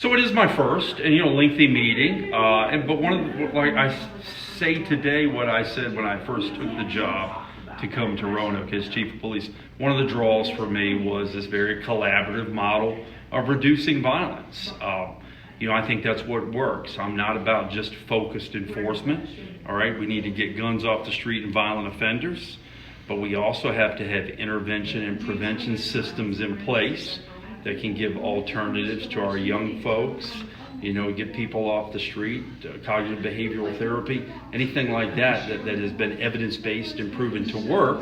So it is my first, and lengthy meeting. But one of the, like I say today, what I said when I first took the job to come to Roanoke as chief of police, one of the draws for me was this very collaborative model of reducing violence. I think that's what works. I'm not about just focused enforcement. All right, we need to get guns off the street and violent offenders, but we also have to have intervention and prevention systems in place that can give alternatives to our young folks, get people off the street, cognitive behavioral therapy, anything like that has been evidence-based and proven to work.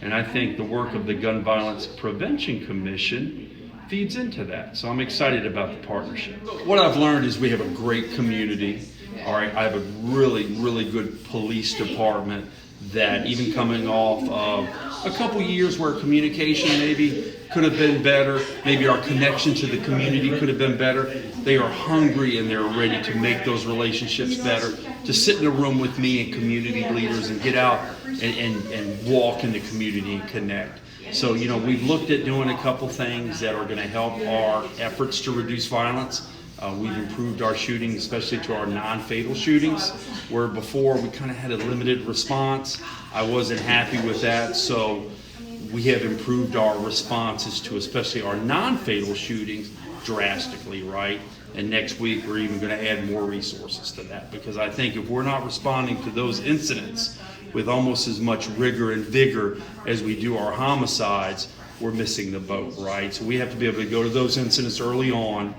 And I think the work of the Gun Violence Prevention Commission feeds into that. So I'm excited about the partnership. What I've learned is we have a great community. All right, I have a really, really good police department that, even coming off of a couple years where communication maybe could have been better, maybe our connection to the community could have been better, they are hungry and they're ready to make those relationships better, to sit in a room with me and community leaders and get out and walk in the community and connect. So, we've looked at doing a couple things that are going to help our efforts to reduce violence. We've improved our shooting, especially to our non-fatal shootings, where before we kind of had a limited response. I wasn't happy with that, so we have improved our responses to especially our non-fatal shootings drastically, right? And next week we're even going to add more resources to that, because I think if we're not responding to those incidents with almost as much rigor and vigor as we do our homicides, we're missing the boat, right? So we have to be able to go to those incidents early on,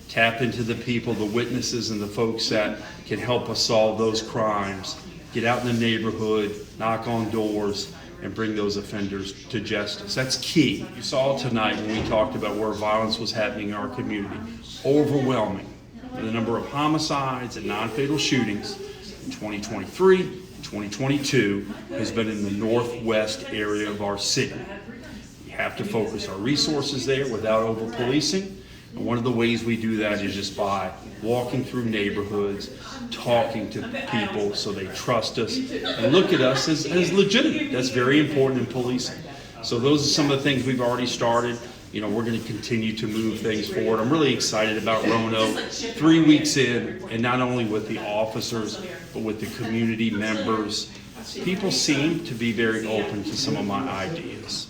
tap into the people, the witnesses, and the folks that can help us solve those crimes, get out in the neighborhood, knock on doors, and bring those offenders to justice. That's key. You saw tonight when we talked about where violence was happening in our community. Overwhelming. The number of homicides and non-fatal shootings in 2023 and 2022 has been in the northwest area of our city. We have to focus our resources there without over-policing. And one of the ways we do that is just by walking through neighborhoods, talking to people so they trust us and look at us as legitimate. That's very important in policing. So those are some of the things we've already started. We're going to continue to move things forward. I'm really excited about Roanoke. 3 weeks in, and not only with the officers, but with the community members. People seem to be very open to some of my ideas.